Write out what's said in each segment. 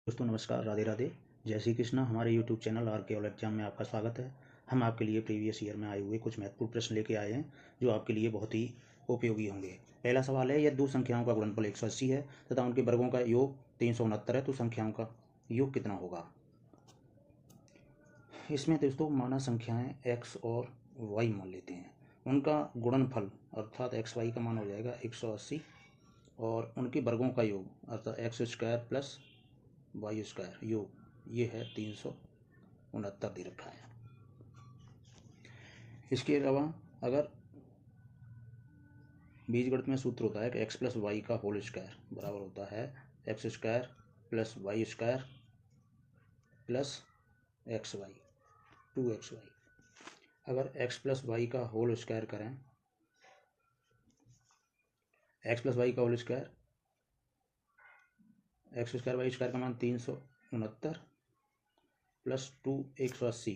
दोस्तों नमस्कार, राधे राधे, जय श्री कृष्णा। हमारे YouTube चैनल आर के ऑल एग्जाम में आपका स्वागत है। हम आपके लिए प्रीवियस ईयर में आए हुए कुछ महत्वपूर्ण प्रश्न लेके आए हैं जो आपके लिए बहुत ही उपयोगी होंगे। पहला सवाल है, यदि दो संख्याओं का गुणनफल 180 है तथा उनके वर्गों का योग 369 है तो संख्याओं का योग कितना होगा। इसमें दोस्तों माना संख्याएँ x और y मान लेते हैं, उनका गुणनफल अर्थात एक्स वाई का मान हो जाएगा 180 और उनके वर्गों का योग अर्थात X square plus Y square योग ये है 369 दे रखा है। इसके अलावा अगर बीजगणित में सूत्र होता है कि एक्स प्लस वाई का होल स्क्वायर बराबर होता है x square plus Y square plus x y 2xy। अगर एक्स प्लस वाई का होल स्क्वायर करें, एक्स प्लस वाई का whole square x square y square का मान 369 प्लस 180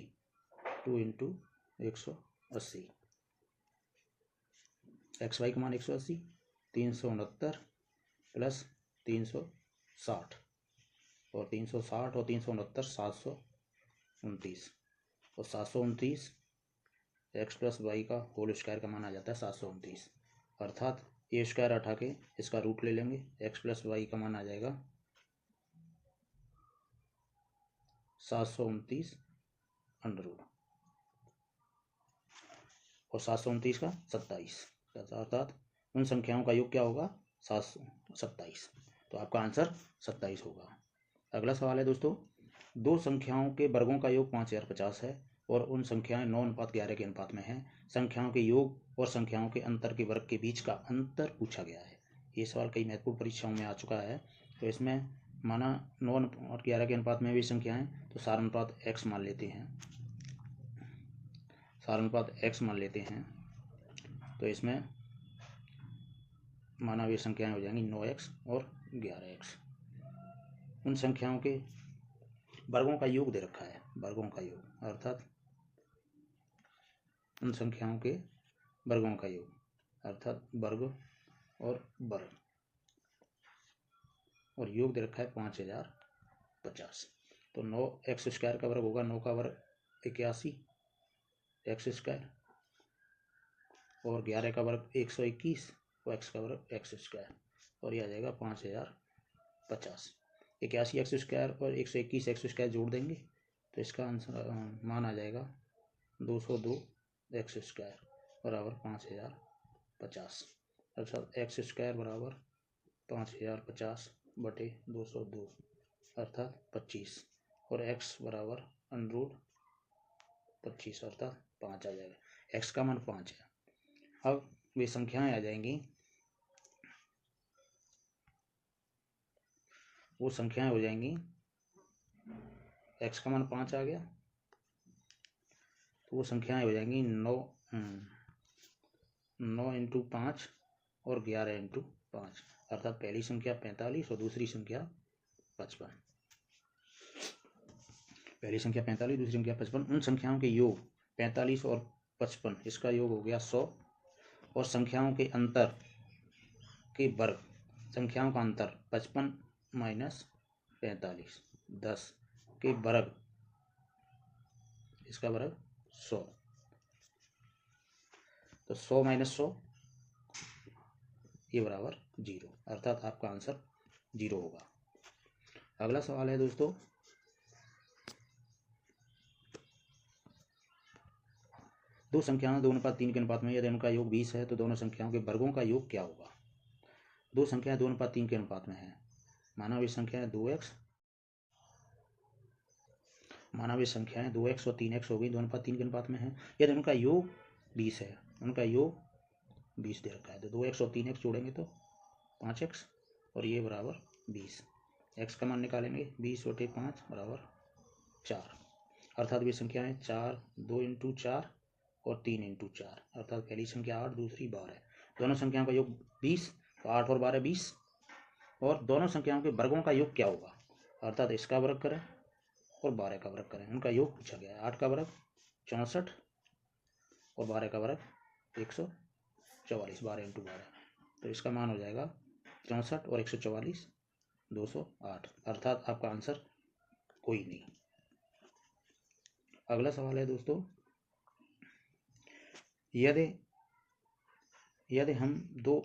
2 इंटू 180 एक्स वाई का मान 180 369 प्लस 360 और 360 और 369 729 और 729 एक्स प्लस वाई का होल स्क्वायर का मान आ जाता है 729, अर्थात ए स्क्वायर हटा के इसका रूट ले लेंगे, एक्स प्लस वाई का मान आ जाएगा 729 अंडर रूट और 729 का 27, अर्थात उन संख्याओं का योग क्या होगा 727। तो आपका आंसर 27 होगा। अगला सवाल है दोस्तों, दो संख्याओं के वर्गों का योग 5050 है और उन संख्याएं 9:11 के अनुपात में हैं। संख्याओं के योग और संख्याओं के अंतर के वर्ग के बीच का अंतर पूछा गया है। ये सवाल कई महत्वपूर्ण परीक्षाओं में आ चुका है। तो इसमें माना 9:11 के अनुपात में भी संख्याएं, तो सारानुपात x मान लेते हैं, सारानुपात x मान लेते हैं। तो इसमें माना वे संख्याएं हो जाएंगी 9x और 11x। उन संख्याओं के वर्गों का योग दे रखा है, वर्गों का योग अर्थात उन संख्याओं के वर्गों का योग अर्थात वर्ग और वर्ग, और योग दे रखा है 5050। तो 9x स्क्वायर का वर्ग होगा 9 का वर्ग 81 एक्स स्क्वायर और 11 का वर्ग 121 और x का वर्ग एक्स स्क्वायर, और यह आ जाएगा 5050। 81 एक्स स्क्वायर और 121 एक्स स्क्वायर जोड़ देंगे तो इसका आंसर मान आ जाएगा 202 एक्स स्क्वायर बराबर 5050, अर्थात एक्स स्क्वायर बराबर 5050 बटे 202 अर्थात 25 और x बराबर अंडर 25 अर्थात 5 आ जाएगा। x का मान 5 है। अब वे संख्याएं आ जाएंगी, वो संख्याएं हो जाएंगी, x का मान 5 आ गया तो वो संख्याएं हो जाएंगी 9 इंटू 5 और 11 इंटू 5, अर्थात पहली संख्या 45 और दूसरी संख्या 55। पहली संख्या 45 दूसरी संख्या 55। उन संख्याओं के योग 45 और 55, इसका योग हो गया 100 और संख्याओं के अंतर के वर्ग, संख्याओं का अंतर 55 माइनस 45 10 के वर्ग, इसका वर्ग 100, तो 100 माइनस 100 ये बराबर 0, अर्थात आपका आंसर 0 होगा। अगला सवाल है दोस्तों, दो संख्याएं 2:3 के अनुपात में यदि उनका योग 20 है तो दोनों संख्याओं के वर्गों का योग क्या होगा। दो संख्याएं 2:3 के अनुपात में है, माना वे संख्याएं 2x, माना वे संख्याएं 2x और 3x हो गई, 2:3 के अनुपात में है। यदि उनका योग 20 है, उनका योग 20 दे रखा है, तो 2x और 3x जोड़ेंगे तो 5x और ये बराबर 20। x का मान निकालेंगे 20 बटे 5 बराबर 4, अर्थात वे संख्याएं 4 2 इंटू 4 और 3 इंटू 4, अर्थात पहली संख्या 8 दूसरी 12। दोनों संख्याओं का योग 20, तो 8 और 12 20, और दोनों संख्याओं के वर्गों का योग क्या होगा, अर्थात इसका वर्ग करें और 12 का वर्ग करें। उनका योग पूछा गया है, 8 का वर्ग 64 और 12 का वर्ग 144, 12 इंटू 12, तो इसका मान हो जाएगा 64 और 144 208, अर्थात आपका आंसर कोई नहीं। अगला सवाल है दोस्तों, यदि हम दो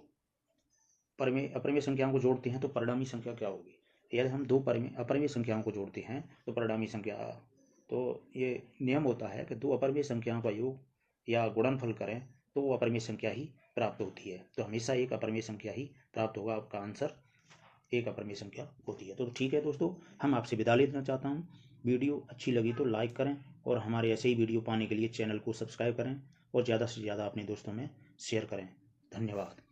अपरिमेय संख्याओं को जोड़ते हैं तो परिणामी संख्या क्या होगी? यदि हम दो अपरिमेय संख्याओं को जोड़ते हैं तो परिणामी संख्या, तो ये नियम होता है कि दो अपरिमेय संख्याओं का योग या गुणनफल करें तो वो अपरिमेय संख्या ही प्राप्त होती है। तो हमेशा एक अपरिमेय संख्या ही प्राप्त होगा, आपका आंसर एक अपरिमेय संख्या होती है। तो ठीक है दोस्तों, हम आपसे विदा लेना चाहता हूँ। वीडियो अच्छी लगी तो लाइक करें और हमारे ऐसे ही वीडियो पाने के लिए चैनल को सब्सक्राइब करें और ज़्यादा से ज़्यादा अपने दोस्तों में शेयर करें। धन्यवाद।